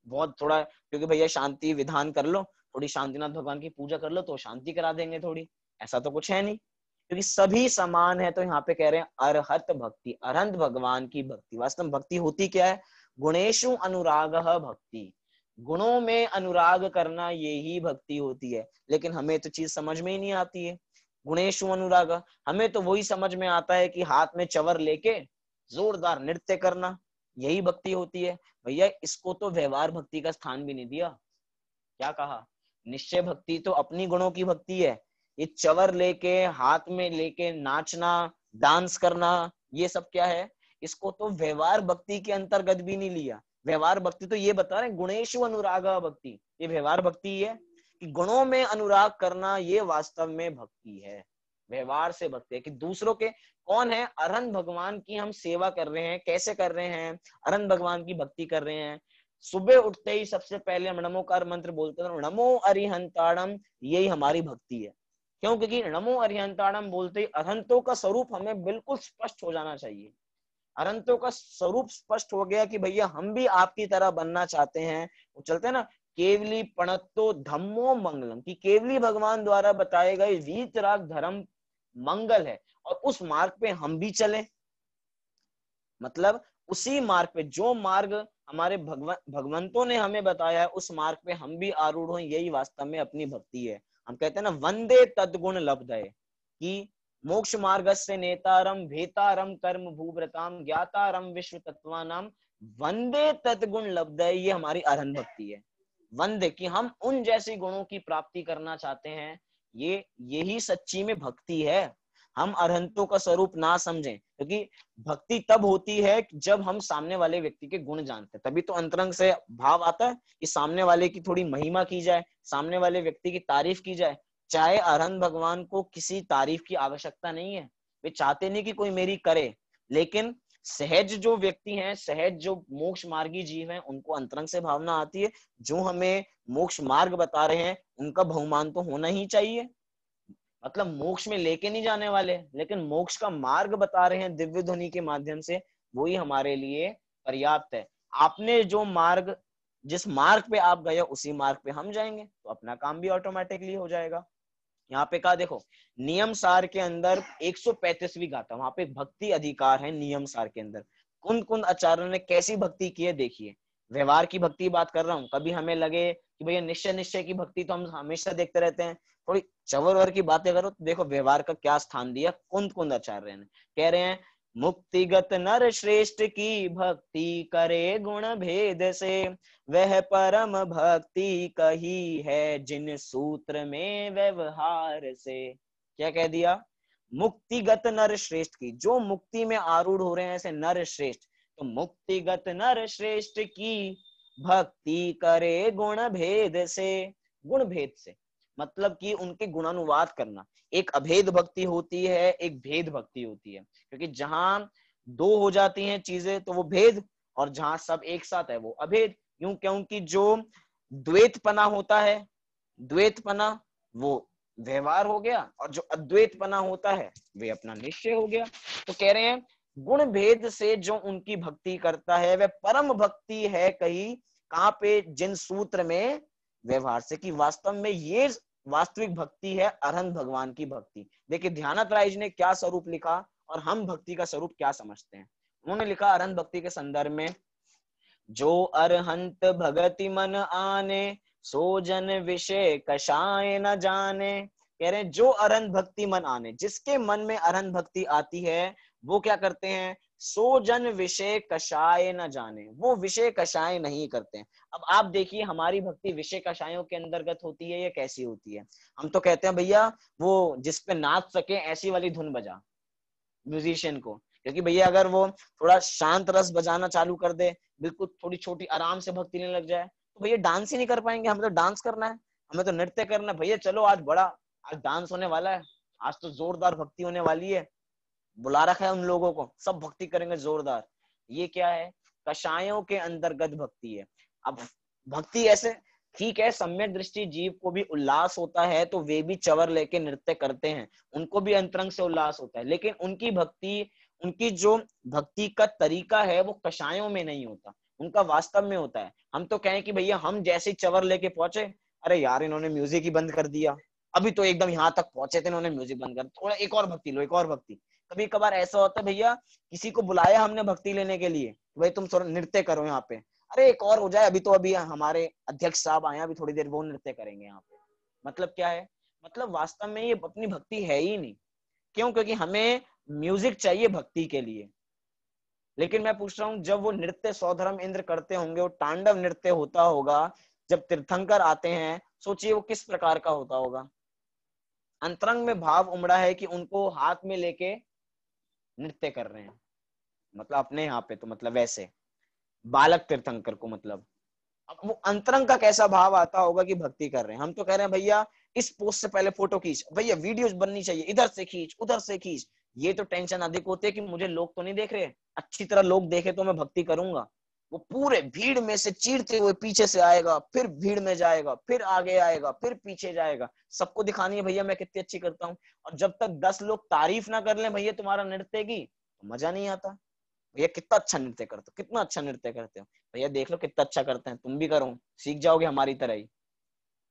बहुत थोड़ा, क्योंकि भैया शांति विधान कर लो, थोड़ी शांतिनाथ भगवान की पूजा कर लो तो शांति करा देंगे थोड़ी, ऐसा तो कुछ है नहीं। क्योंकि सभी समान है। तो यहाँ पे कह रहे हैं अरहत भक्ति, अरहंत भगवान की भक्ति। वास्तव में भक्ति होती क्या है? गुणेशु अनुराग भक्ति, गुणों में अनुराग करना, यही भक्ति होती है। लेकिन हमें तो चीज समझ में ही नहीं आती है, गुणेशु अनुराग। हमें तो वही समझ में आता है कि हाथ में चवर लेके जोरदार नृत्य करना, यही भक्ति होती है। भैया इसको तो व्यवहार भक्ति का स्थान भी नहीं दिया। क्या कहा? निश्चय भक्ति तो अपनी गुणों की भक्ति है। ये चवर लेके, हाथ में लेके नाचना, डांस करना, ये सब क्या है? इसको तो व्यवहार भक्ति के अंतर्गत भी नहीं लिया। व्यवहार भक्ति तो ये बता रहे गुणेशु अनुराग भक्ति, ये व्यवहार भक्ति है कि गुणों में अनुराग करना, ये वास्तव में भक्ति है। व्यवहार से भक्ति है कि दूसरों के, कौन है? अरहंत भगवान की हम सेवा कर रहे हैं। कैसे कर रहे हैं? अरहंत भगवान की भक्ति कर रहे हैं। सुबह उठते ही सबसे पहले हम नमोकार मंत्र बोलते हैं, नमो अरिहंताणम, यही हमारी भक्ति है। क्यों? क्योंकि नमो अरिहंताणम बोलते ही अरहंतों का स्वरूप हमें बिल्कुल स्पष्ट हो जाना चाहिए। अरहंतों का स्वरूप स्पष्ट हो गया कि भैया हम भी आपकी तरह बनना चाहते हैं। वो चलते हैं ना, केवली पणत्तो धम्मो मंगलम, कि केवली भगवान द्वारा बताए गए वीतराग धर्म मंगल है, और उस मार्ग पे हम भी चले। मतलब उसी मार्ग पे, जो मार्ग हमारे भगवंतों ने हमें बताया है, उस मार्ग पे हम भी आरूढ़ हो, यही वास्तव में अपनी भक्ति है। हम कहते हैं ना, वंदे तद्गुण लब्धये, कि मोक्ष मार्गस्य नेतारम भेतारम कर्म भूव्रताम ज्ञातारम विश्व तत्वानाम वंदे तद्गुण लब्धये, ये हमारी अरहंत भक्ति है। वंदे, कि हम उन जैसे गुणों की प्राप्ति करना चाहते हैं, ये यही सच्ची में भक्ति है। हम अरहंतों का स्वरूप ना समझें, क्योंकि भक्ति तब होती है जब हम सामने वाले व्यक्ति के गुण जानते हैं। तभी तो अंतरंग से भाव आता है कि सामने वाले की थोड़ी महिमा की जाए, सामने वाले व्यक्ति की तारीफ की जाए। चाहे अरहंत भगवान को किसी तारीफ की आवश्यकता नहीं है, वे चाहते नहीं कि कोई मेरी करे, लेकिन सहज जो व्यक्ति हैं, सहज जो मोक्ष मार्गी जीव हैं, उनको अंतरंग से भावना आती है। जो हमें मोक्ष मार्ग बता रहे हैं, उनका बहुमान तो होना ही चाहिए। मतलब मोक्ष में लेके नहीं जाने वाले, लेकिन मोक्ष का मार्ग बता रहे हैं दिव्य ध्वनि के माध्यम से, वही हमारे लिए पर्याप्त है। आपने जो मार्ग, जिस मार्ग पे आप गए उसी मार्ग पे हम जाएंगे, तो अपना काम भी ऑटोमेटिकली हो जाएगा। यहाँ पे कहा देखो, नियम सार के अंदर 135वीं गाथा, वहां पे भक्ति अधिकार है। नियम सार के अंदर कुंद कुंद आचार्य ने कैसी भक्ति की है देखिए। व्यवहार की भक्ति बात कर रहा हूँ, कभी हमें लगे कि भैया निश्चय निश्चय की भक्ति तो हम हमेशा देखते रहते हैं, थोड़ी चवर की बातें करो तो देखो व्यवहार का क्या स्थान दिया कुंद कुंद आचार्य ने। कह रहे हैं, मुक्तिगत नर श्रेष्ठ की भक्ति करे गुण भेद से, वह परम भक्ति कही है जिन सूत्र में व्यवहार से। क्या कह दिया? मुक्तिगत नर श्रेष्ठ की, जो मुक्ति में आरूढ़ हो रहे हैं ऐसे नर श्रेष्ठ, तो मुक्तिगत नर श्रेष्ठ की भक्ति करे गुण भेद से। गुण भेद से मतलब कि उनके गुणानुवाद करना। एक अभेद भक्ति होती है, एक भेद भक्ति होती है। क्योंकि जहां दो हो जाती हैं चीजें तो वो भेद, और जहां सब एक साथ है वो अभेद। क्यों? क्योंकि जो द्वैतपना होता है, द्वैतपना वो व्यवहार हो गया, और जो अद्वैतपना होता है वे अपना निश्चय हो गया। तो कह रहे हैं गुण भेद से जो उनकी भक्ति करता है वह परम भक्ति है कही, कहां पे? जिन सूत्र में व्यवहार से। कि वास्तव में ये वास्तविक भक्ति है अरहंत भगवान की भक्ति। देखिए ध्यानात राय जी ने क्या स्वरूप लिखा और हम भक्ति का स्वरूप क्या समझते हैं। उन्होंने लिखा अरहंत भक्ति के संदर्भ में, जो अरहंत भगति मन आने, सो जन विषय कषाय न जाने, कह रहे हैं जो अरहंत भक्ति मन आने, जिसके मन में अरहंत भक्ति आती है वो क्या करते हैं, सो जन विषय कषाय न जाने, वो विषय कषाय नहीं करते हैं। अब आप देखिए हमारी भक्ति विषय कषायों के अंतर्गत होती है या कैसी होती है। हम तो कहते हैं भैया वो जिसपे नाच सके ऐसी वाली धुन बजा म्यूजिशियन को, क्योंकि भैया अगर वो थोड़ा शांत रस बजाना चालू कर दे, बिल्कुल थोड़ी छोटी आराम से भक्ति लेने लग जाए, तो भैया डांस ही नहीं कर पाएंगे। हमें तो डांस करना है, हमें तो नृत्य करना है। भैया चलो आज बड़ा, आज डांस होने वाला है, आज तो जोरदार भक्ति होने वाली है, बुला रखा है उन लोगों को, सब भक्ति करेंगे जोरदार। ये क्या है, कषायों के अंतर्गत भक्ति है। अब भक्ति ऐसे ठीक है, सम्यक दृष्टि जीव को भी उल्लास होता है तो वे भी चवर लेके नृत्य करते हैं, उनको भी अंतरंग से उल्लास होता है, लेकिन उनकी भक्ति, उनकी जो भक्ति का तरीका है वो कषायों में नहीं होता, उनका वास्तव में होता है। हम तो कहें कि भैया हम जैसे चवर लेके पहुंचे, अरे यार इन्होंने म्यूजिक ही बंद कर दिया, अभी तो एकदम यहाँ तक पहुंचे थे, इन्होंने म्यूजिक बंद कर, थोड़ा एक और भक्ति लो, एक और भक्ति। कभी कभार ऐसा होता है भैया, किसी को बुलाया हमने भक्ति लेने के लिए, भाई तुम थोड़ा नृत्य करो यहाँ पे, अरे एक और हो जाए, अभी तो अभी हमारे अध्यक्ष साहब आए, अभी थोड़ी देर वो नृत्य करेंगे यहाँ पे। मतलब क्या है, मतलब वास्तव में ये अपनी भक्ति है ही नहीं। क्यों, क्योंकि हमें म्यूजिक चाहिए भक्ति के लिए। लेकिन मैं पूछ रहा हूँ, जब वो नृत्य सौधर्म इंद्र करते होंगे, वो तांडव नृत्य होता होगा, जब तीर्थंकर आते हैं, सोचिए वो किस प्रकार का होता होगा। अंतरंग में भाव उमड़ा है कि उनको हाथ में लेके नृत्य कर रहे हैं, मतलब अपने यहाँ पे तो मतलब वैसे बालक तीर्थंकर को, मतलब अब वो अंतरंग का कैसा भाव आता होगा कि भक्ति कर रहे हैं। हम तो कह रहे हैं भैया इस पोस्ट से पहले फोटो खींच, भैया वीडियोस बननी चाहिए, इधर से खींच उधर से खींच। ये तो टेंशन अधिक होती है कि मुझे लोग तो नहीं देख रहे, अच्छी तरह लोग देखे तो मैं भक्ति करूंगा। वो पूरे भीड़ में से चीरते हुए पीछे से आएगा, फिर भीड़ में जाएगा, फिर आगे आएगा, फिर पीछे जाएगा, सबको दिखानी है भैया मैं कितनी अच्छी करता हूँ। और जब तक 10 लोग तारीफ ना कर लें भैया तुम्हारा नृत्य की, तो मजा नहीं आता। भैया कितना अच्छा नृत्य करते हो, कितना अच्छा नृत्य करते हो, भैया देख लो कितना अच्छा करते हैं, तुम भी करो, सीख जाओगे हमारी तरह ही।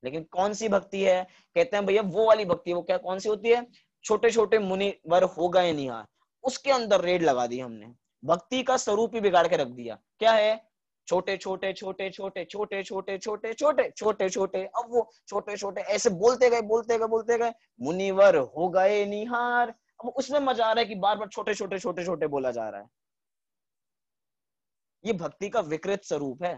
लेकिन कौन सी भक्ति है, कहते हैं भैया वो वाली भक्ति, वो क्या कौन सी होती है, छोटे छोटे मुनिवर हो गए निहार, उसके अंदर रेड लगा दी हमने, भक्ति का स्वरूप ही बिगाड़ के रख दिया। क्या है, छोटे छोटे छोटे छोटे छोटे छोटे छोटे छोटे छोटे छोटे, अब वो छोटे छोटे ऐसे बोलते गए बोलते गए बोलते गए, मुनिवर हो गए निहार। अब उसमें मजा आ रहा है कि बार बार छोटे छोटे छोटे छोटे बोला जा रहा है। ये भक्ति का विकृत स्वरूप है।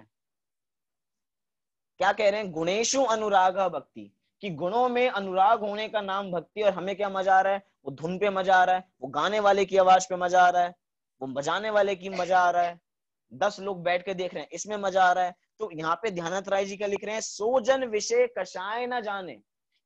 क्या कह रहे हैं, गुणेशु अनुराग भक्ति, कि गुणों में अनुराग होने का नाम भक्ति। और हमें क्या मजा आ रहा है, वो धुन पे मजा आ रहा है, वो गाने वाले की आवाज पे मजा आ रहा है, वो बजाने वाले की मजा आ रहा है, 10 लोग बैठ के देख रहे हैं इसमें मजा आ रहा है। तो यहाँ पे ध्यानत राय जी क्या लिख रहे हैं, सो जन विषय कषाय न जाने,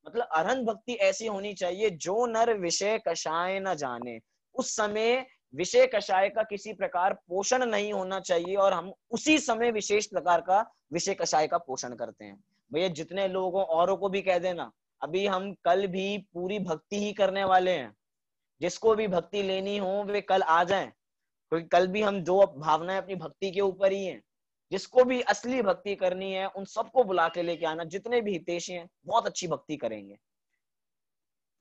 मतलब अरहंत भक्ति ऐसी होनी चाहिए जो नर विषय कषाय न जाने। उस समय विषय कषाय का किसी प्रकार पोषण नहीं होना चाहिए, और हम उसी समय विशेष प्रकार का विषय कषाय का पोषण करते हैं। भैया जितने लोगों औरों को भी कह देना, अभी हम कल भी पूरी भक्ति ही करने वाले हैं, जिसको भी भक्ति लेनी हो वे कल आ जाएं, क्योंकि कल भी हम दो भावनाएं अपनी भक्ति के ऊपर ही हैं। जिसको भी असली भक्ति करनी है उन सबको बुला के लेके आना, जितने भी हितैषी हैं, बहुत अच्छी भक्ति करेंगे।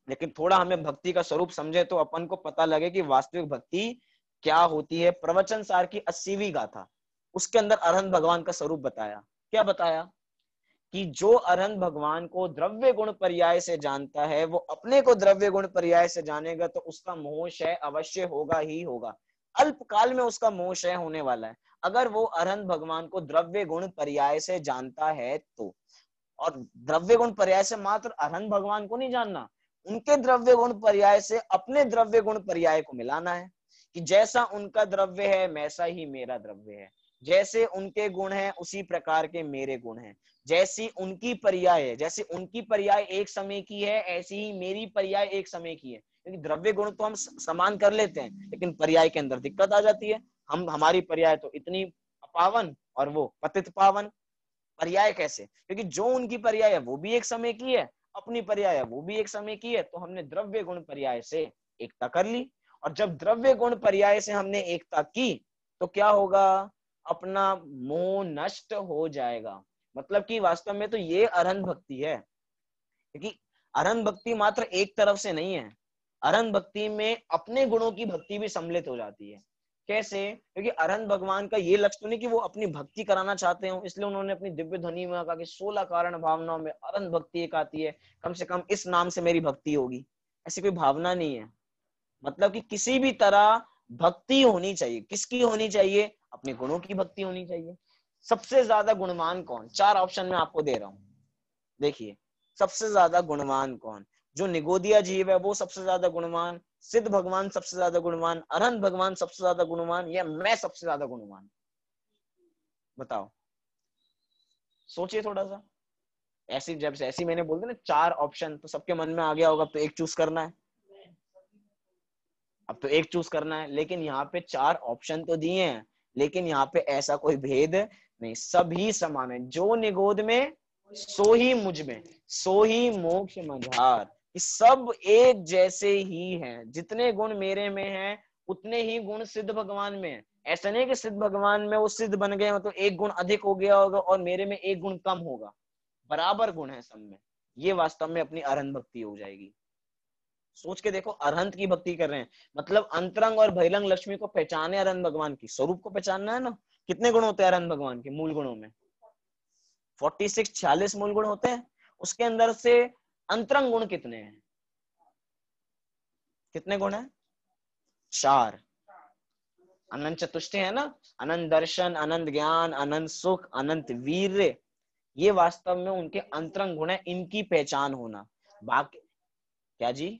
लेकिन थोड़ा हमें भक्ति का स्वरूप समझे तो अपन को पता लगे कि वास्तविक भक्ति क्या होती है। प्रवचन सार की 80वीं गाथा, उसके अंदर अरहंत भगवान का स्वरूप बताया। क्या बताया, कि जो अरहंत भगवान को द्रव्य गुण पर्याय से जानता है, वो अपने को द्रव्य गुण पर्याय से जानेगा तो उसका मोह क्षय अवश्य होगा ही होगा, अल्पकाल में उसका मोह क्षय होने वाला है, अगर वो अरहंत भगवान को द्रव्य गुण पर्याय से जानता है तो। और द्रव्य गुण पर्याय से मात्र अरहंत भगवान को नहीं जानना, उनके द्रव्य गुण पर्याय से अपने द्रव्य गुण पर्याय को मिलाना है, कि जैसा उनका द्रव्य है वैसा ही मेरा द्रव्य है, जैसे उनके गुण हैं उसी प्रकार के मेरे गुण हैं, जैसी उनकी पर्याय है, जैसे उनकी पर्याय एक समय की है ऐसी ही मेरी पर्याय एक समय की है। क्योंकि द्रव्य गुण तो हम समान कर लेते हैं, लेकिन पर्याय के अंदर दिक्कत आ जाती है। हमारी पर्याय तो इतनी पावन और वो पतित पावन, पर्याय कैसे, क्योंकि जो उनकी पर्याय है वो भी एक समय की है, अपनी पर्याय है वो भी एक समय की है, तो हमने द्रव्य गुण पर्याय से एकता कर ली। और जब द्रव्य गुण पर्याय से हमने एकता की तो क्या होगा, अपना मोह नष्ट हो जाएगा। मतलब कि वास्तव में तो ये अरहंत भक्ति है, क्योंकि अरहंत भक्ति मात्र एक तरफ से नहीं है, अरहंत भक्ति में अपने गुणों की भक्ति भी सम्मिलित हो जाती है। कैसे? क्योंकि अरहंत भगवान का ये लक्ष्य तो नहीं कि वो अपनी भक्ति कराना चाहते हो, इसलिए उन्होंने अपनी दिव्य ध्वनि में कहा कि 16 कारण भावनाओं में अरहंत भक्ति एक आती है, कम से कम इस नाम से मेरी भक्ति होगी। ऐसी कोई भावना नहीं है। मतलब कि किसी भी तरह भक्ति होनी चाहिए। किसकी होनी चाहिए? अपने गुणों की भक्ति होनी चाहिए। सबसे ज्यादा गुणवान कौन? 4 ऑप्शन में आपको दे रहा हूं। देखिए, सबसे ज्यादा गुणवान कौन? जो निगोदिया जीव है वो सबसे ज्यादा गुणवान, सिद्ध भगवान सबसे ज्यादा गुणवान, अरहंत भगवान सबसे ज्यादा गुणवान, या मैं सबसे ज्यादा गुणवान? बताओ, सोचिए थोड़ा सा। ऐसी जब से ऐसी मैंने बोल दिया ना 4 ऑप्शन, तो सबके मन में आ गया होगा, तो एक चूज करना है। अब तो एक चूज करना है, लेकिन यहाँ पे 4 ऑप्शन तो दिए हैं, लेकिन यहाँ पे ऐसा कोई भेद नहीं, सभी समान है। जो निगोद में सो ही मुझ में, सो ही मोक्ष मझार। सब एक जैसे ही हैं। जितने गुण मेरे में हैं उतने ही गुण सिद्ध भगवान में है। ऐसा नहीं कि सिद्ध भगवान में वो सिद्ध बन गए मतलब एक गुण अधिक हो गया होगा और मेरे में एक गुण कम होगा। बराबर गुण है सब में। ये वास्तव में अपनी अरहंत भक्ति हो जाएगी। सोच के देखो, अरहंत की भक्ति कर रहे हैं मतलब अंतरंग और बहिरंग लक्ष्मी को पहचाने, अरहंत भगवान की स्वरूप को पहचानना है ना। कितने गुण होते हैं अरहंत भगवान के मूल गुणों में? 46 मूल गुण होते हैं। उसके अंदर से अंतरंग गुण कितने हैं? कितने गुण है? 4। अनंत चतुष्टय है ना, अनंत दर्शन, अनंत ज्ञान, अनंत सुख, अनंत वीर्य। ये वास्तव में उनके अंतरंग गुण है, इनकी पहचान होना। बाकी क्या जी?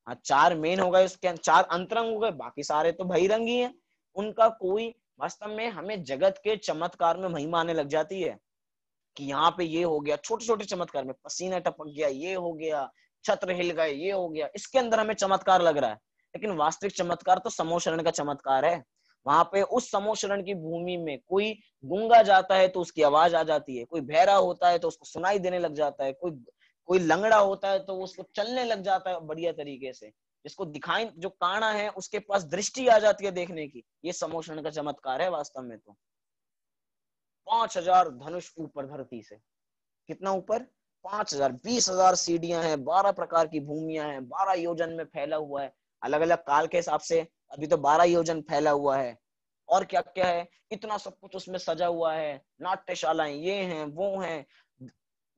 हाँ, 4 मेन हो गए, उसके 4 अंतरंग हो गए, बाकी सारे तो बहिरंग ही हैं। उनका कोई वास्तव में हमें जगत के चमत्कार में महिमा आने लग जाती है कि यहाँ पे ये हो गया, छोटे छोटे चमत्कार में पसीना टपक गया, ये हो गया, छत्र हिल गए, ये हो गया, इसके अंदर हमें चमत्कार लग रहा है। लेकिन वास्तविक चमत्कार तो समोशरण का चमत्कार है। वहां पे उस समोशरण की भूमि में कोई गूंगा जाता है तो उसकी आवाज आ जाती है, कोई बहरा होता है तो उसको सुनाई देने लग जाता है, कोई कोई लंगड़ा होता है तो उसको चलने लग जाता है बढ़िया तरीके से, जिसको दिखाई, जो काना है उसके पास दृष्टि आ जाती है देखने की। ये समोशरण का चमत्कार है वास्तव में। तो 5000 धनुष ऊपर धरती से, कितना ऊपर? 5000, 20,000 सीढ़ियां हैं, 12 प्रकार की भूमियां हैं, 12 योजन में फैला हुआ है। अलग अलग काल के हिसाब से अभी तो 12 योजन फैला हुआ है। और क्या क्या है, इतना सब कुछ उसमें सजा हुआ है, नाट्यशालाएं ये हैं वो हैं।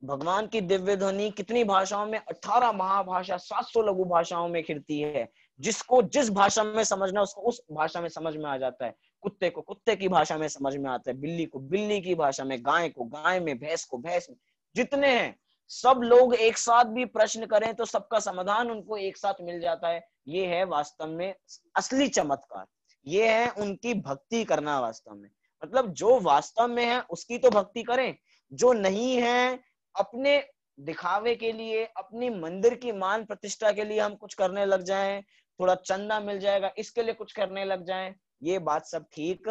भगवान की दिव्य ध्वनि कितनी भाषाओं में? 18 महाभाषा, 700 लघु भाषाओं में खिलती है। जिसको जिस भाषा में समझना उसको उस भाषा में समझ में आ जाता है। कुत्ते को कुत्ते की भाषा में समझ में आता है, बिल्ली को बिल्ली की भाषा में, गाय को गाय में, भैंस को भैंस में। जितने हैं सब लोग एक साथ भी प्रश्न करें तो सबका समाधान उनको एक साथ मिल जाता है। ये है वास्तव में असली चमत्कार। ये है उनकी भक्ति करना वास्तव में। मतलब जो वास्तव में है उसकी तो भक्ति करें, जो नहीं है अपने दिखावे के लिए, अपनी मंदिर की मान प्रतिष्ठा के लिए हम कुछ करने लग जाएं, थोड़ा चंदा मिल जाएगा इसके लिए कुछ करने लग जाएं, ये बात सब ठीक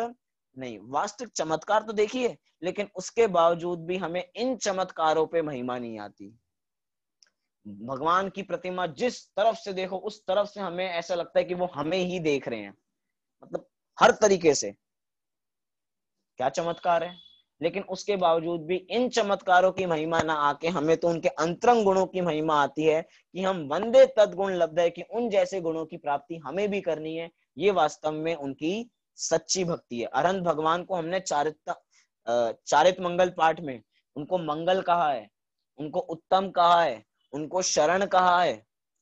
नहीं। वास्तविक चमत्कार तो देखिए, लेकिन उसके बावजूद भी हमें इन चमत्कारों पे महिमा नहीं आती। भगवान की प्रतिमा जिस तरफ से देखो उस तरफ से हमें ऐसा लगता है कि वो हमें ही देख रहे हैं, मतलब हर तरीके से। क्या चमत्कार है! लेकिन उसके बावजूद भी इन चमत्कारों की महिमा ना आके हमें तो उनके अंतरंग गुणों की महिमा आती है कि हम वंदे तद्गुण लब्ध है, कि उन जैसे गुणों की प्राप्ति हमें भी करनी है। ये वास्तव में उनकी सच्ची भक्ति है। अरहंत भगवान को हमने चारित मंगल पाठ में उनको मंगल कहा है, उनको उत्तम कहा है, उनको शरण कहा है।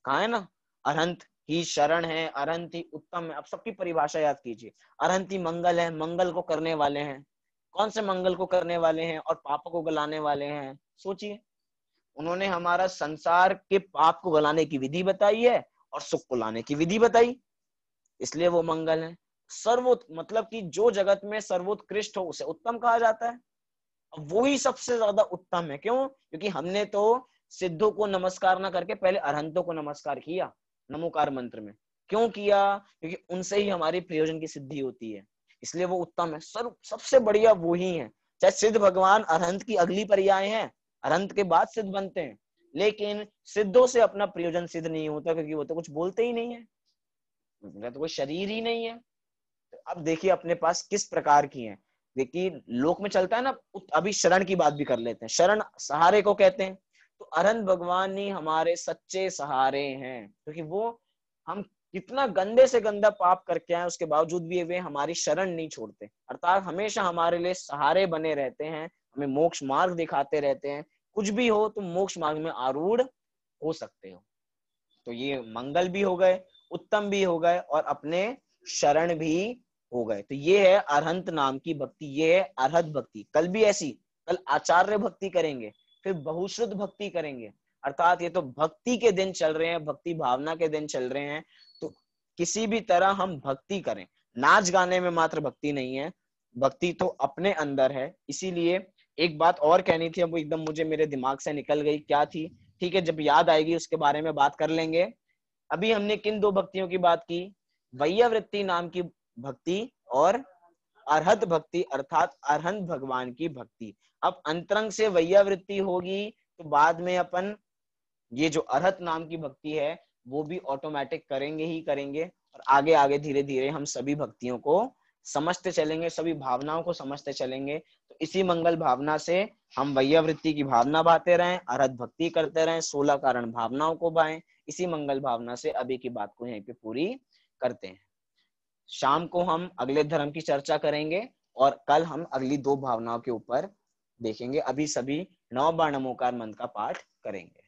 कहा है ना, अरहंत ही शरण है, अरहंत ही उत्तम है। अब सबकी परिभाषा याद कीजिए। अरहंत ही मंगल है, मंगल को करने वाले हैं। कौन से मंगल को करने वाले हैं और पाप को गलाने वाले हैं? सोचिए, उन्होंने हमारा संसार के पाप को गलाने की विधि बताई है और सुख को लाने की विधि बताई, इसलिए वो मंगल है। सर्वोत्त मतलब कि जो जगत में सर्वोत्कृष्ट हो उसे उत्तम कहा जाता है। अब वो ही सबसे ज्यादा उत्तम है। क्यों? क्योंकि हमने तो सिद्धों को नमस्कार ना करके पहले अरहंतों को नमस्कार किया नमोकार मंत्र में। क्यों किया? क्योंकि उनसे ही हमारी प्रयोजन की सिद्धि होती है, इसलिए वो उत्तम है। सबसे बढ़िया वो ही है। चाहे सिद्ध भगवान अरहंत की अगली पर्याय हैं, अरहंत के बाद सिद्ध बनते हैं, लेकिन सिद्धों से अपना प्रयोजन सिद्ध नहीं होता, क्योंकि वो तो कुछ बोलते ही नहीं है, उनका तो कोई शरीर ही नहीं है। अब देखिए अपने पास किस प्रकार की है। देखिए लोक में चलता है ना, अभी शरण की बात भी कर लेते हैं। शरण सहारे को कहते हैं, तो अरहंत भगवान ही हमारे सच्चे सहारे हैं, क्योंकि वो हम कितना गंदे से गंदा पाप करके आए, उसके बावजूद भी वे हमारी शरण नहीं छोड़ते, अर्थात हमेशा हमारे लिए सहारे बने रहते हैं, हमें मोक्ष मार्ग दिखाते रहते हैं। कुछ भी हो तुम मोक्ष मार्ग में आरूढ़ हो सकते हो। तो ये मंगल भी हो गए, उत्तम भी हो गए, और अपने शरण भी हो गए। तो ये है अरहंत नाम की भक्ति, ये है अरहत भक्ति। कल भी ऐसी, कल आचार्य भक्ति करेंगे, फिर बहुश्रुत भक्ति करेंगे, अर्थात ये तो भक्ति के दिन चल रहे हैं, भक्ति भावना के दिन चल रहे हैं। तो किसी भी तरह हम भक्ति करें, नाच गाने में मात्र भक्ति नहीं है, भक्ति तो अपने अंदर है। इसीलिए एक बात और कहनी थी, अब वो एकदम मुझे मेरे दिमाग से निकल गई, क्या थी, ठीक है जब याद आएगी उसके बारे में बात कर लेंगे। अभी हमने किन दो भक्तियों की बात की, वैयावृत्ति नाम की भक्ति और अरहत भक्ति, अर्थात अरहंत भगवान की भक्ति। अब अंतरंग से वैयावृत्ति होगी तो बाद में अपन ये जो अरहत नाम की भक्ति है वो भी ऑटोमेटिक करेंगे ही करेंगे, और आगे आगे धीरे धीरे हम सभी भक्तियों को समझते चलेंगे, सभी भावनाओं को समझते चलेंगे। तो इसी मंगल भावना से हम वैयावृत्ति की भावना बांटते रहें, अरहत भक्ति करते रहें, 16 कारण भावनाओं को बाएं। इसी मंगल भावना से अभी की बात को यहीं पे पूरी करते हैं। शाम को हम अगले धर्म की चर्चा करेंगे और कल हम अगली दो भावनाओं के ऊपर देखेंगे। अभी सभी 9 बार नमोकार मंत्र का पाठ करेंगे।